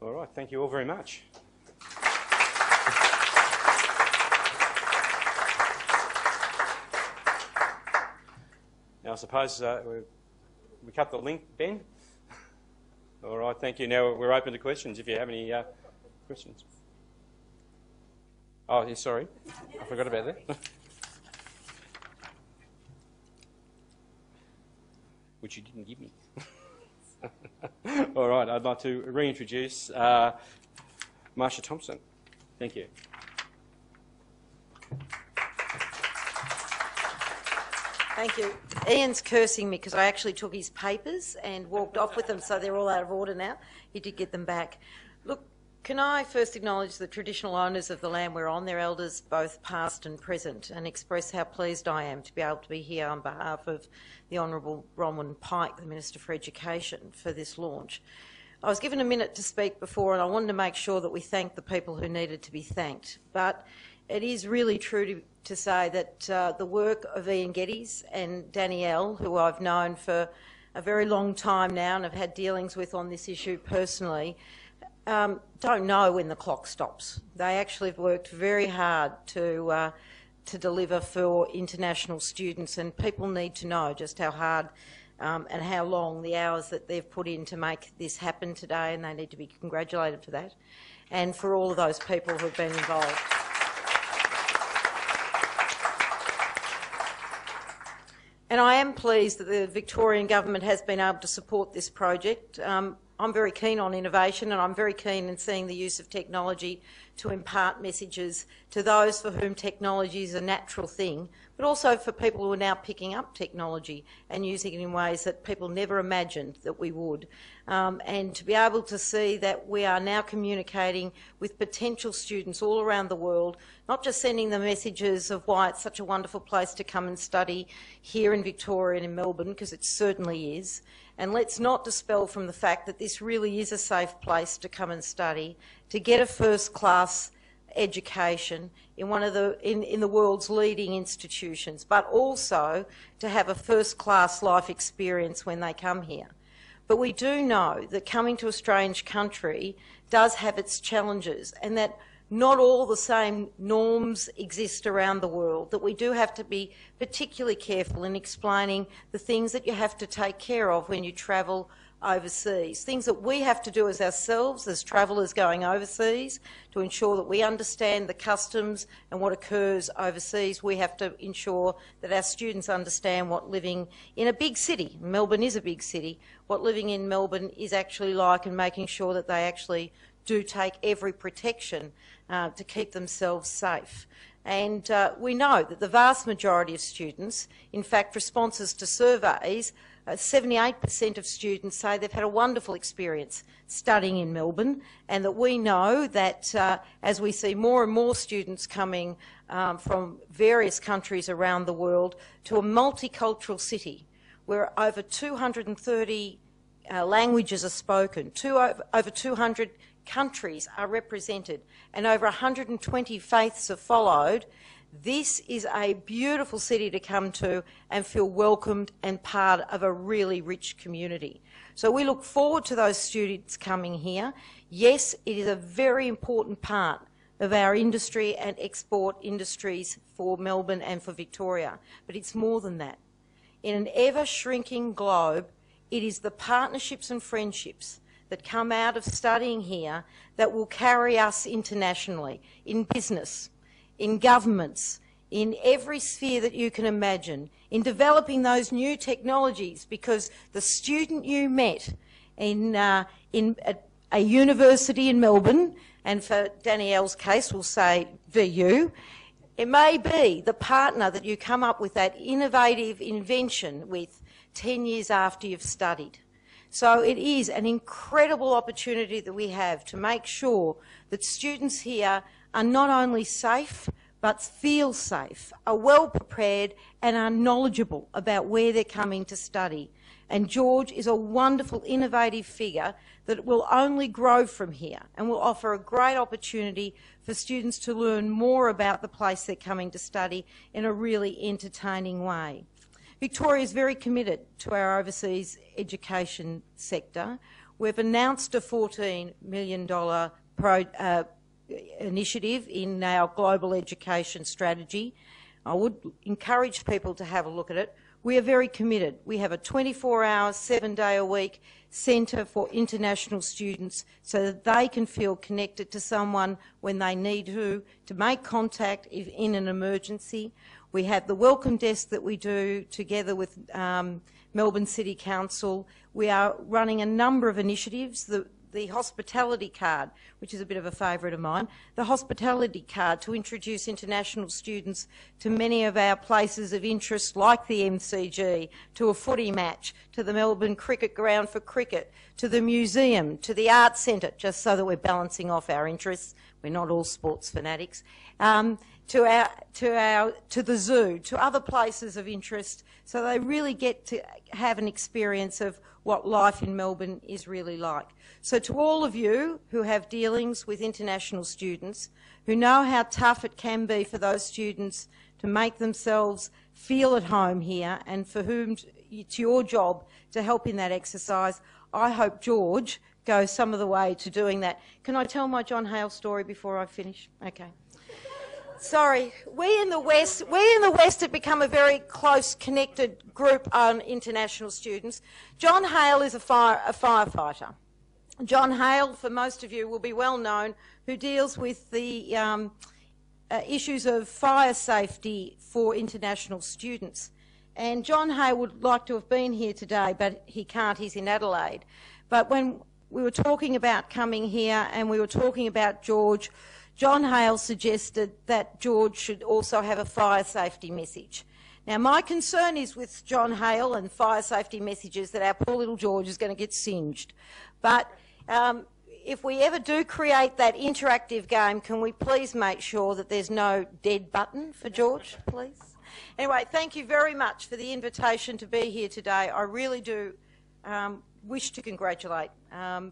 All right, thank you all very much. Now, I suppose we cut the link, Ben? All right, thank you. Now we're open to questions if you have any questions. Oh, yeah, sorry, I forgot about that. Which you didn't give me. All right, I'd like to reintroduce Marsha Thomson. Thank you. Thank you. Ian's cursing me because I actually took his papers and walked off with them, so they're all out of order now. He did get them back. Look, can I first acknowledge the traditional owners of the land we're on, their elders both past and present, and express how pleased I am to be able to be here on behalf of the Honourable Bronwyn Pike, the Minister for Education, for this launch. I was given a minute to speak before, and I wanted to make sure that we thanked the people who needed to be thanked. But it is really true to say that the work of Ian Geddes and Danielle, who I've known for a very long time now and have had dealings with on this issue personally, don't know when the clock stops. They actually have worked very hard to deliver for international students, and people need to know just how hard and how long the hours that they've put in to make this happen today, and they need to be congratulated for that, and for all of those people who have been involved. And I am pleased that the Victorian Government has been able to support this project. I'm very keen on innovation, and I'm very keen in seeing the use of technology to impart messages to those for whom technology is a natural thing, but also for people who are now picking up technology and using it in ways that people never imagined that we would. And to be able to see that we are now communicating with potential students all around the world, not just sending them messages of why it's such a wonderful place to come and study here in Victoria and in Melbourne, because it certainly is. And let's not dispel from the fact that this really is a safe place to come and study, to get a first-class education in one of in the world's leading institutions, but also to have a first-class life experience when they come here. But we do know that coming to a strange country does have its challenges, and that not all the same norms exist around the world, that we do have to be particularly careful in explaining the things that you have to take care of when you travel overseas, things that we have to do as ourselves, as travellers going overseas, to ensure that we understand the customs and what occurs overseas. We have to ensure that our students understand what living in a big city, Melbourne is a big city, what living in Melbourne is actually like, and making sure that they actually do take every protection to keep themselves safe. And we know that the vast majority of students, in fact, responses to surveys, 78% of students say they've had a wonderful experience studying in Melbourne, and that we know that as we see more and more students coming from various countries around the world to a multicultural city where over 230 languages are spoken, over 200 countries are represented, and over 120 faiths have followed, this is a beautiful city to come to and feel welcomed and part of a really rich community. So we look forward to those students coming here. Yes, it is a very important part of our industry and export industries for Melbourne and for Victoria, but it's more than that. In an ever-shrinking globe, it is the partnerships and friendships that come out of studying here that will carry us internationally, in business, in governments, in every sphere that you can imagine, in developing those new technologies, because the student you met in a university in Melbourne, and for Danielle's case we'll say VU, it may be the partner that you come up with that innovative invention with 10 years after you've studied. So it is an incredible opportunity that we have to make sure that students here are not only safe, but feel safe, are well prepared and are knowledgeable about where they're coming to study. And George is a wonderful, innovative figure that will only grow from here and will offer a great opportunity for students to learn more about the place they're coming to study in a really entertaining way. Victoria is very committed to our overseas education sector. We've announced a $14 million initiative in our global education strategy. I would encourage people to have a look at it. We are very committed. We have a 24-hour, 7-day-a-week centre for international students so that they can feel connected to someone when they need to make contact if in an emergency. We have the welcome desk that we do together with Melbourne City Council. We are running a number of initiatives. The hospitality card, which is a bit of a favourite of mine, the hospitality card to introduce international students to many of our places of interest like the MCG, to a footy match, to the Melbourne Cricket Ground for cricket, to the museum, to the Arts Centre, just so that we're balancing off our interests. We're not all sports fanatics. To the zoo, to other places of interest, so they really get to have an experience of what life in Melbourne is really like. So to all of you who have dealings with international students, who know how tough it can be for those students to make themselves feel at home here, and for whom it's your job to help in that exercise, I hope George goes some of the way to doing that. Can I tell my John Hale story before I finish? Okay. Sorry, we in the West have become a very close, connected group on international students. John Hale is a firefighter. John Hale, for most of you, will be well known, who deals with the issues of fire safety for international students. And John Hale would like to have been here today, but he can't, he's in Adelaide. But when we were talking about coming here and we were talking about George, John Hale suggested that George should also have a fire safety message. Now, my concern is with John Hale and fire safety messages that our poor little George is going to get singed. But if we ever do create that interactive game, can we please make sure that there's no dead button for George, please? Anyway, thank you very much for the invitation to be here today. I really do wish to congratulate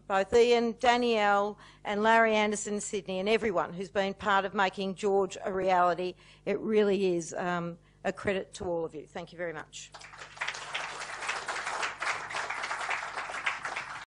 both Ian, Danielle and Larry Anderson in Sydney and everyone who's been part of making George a reality. It really is a credit to all of you. Thank you very much.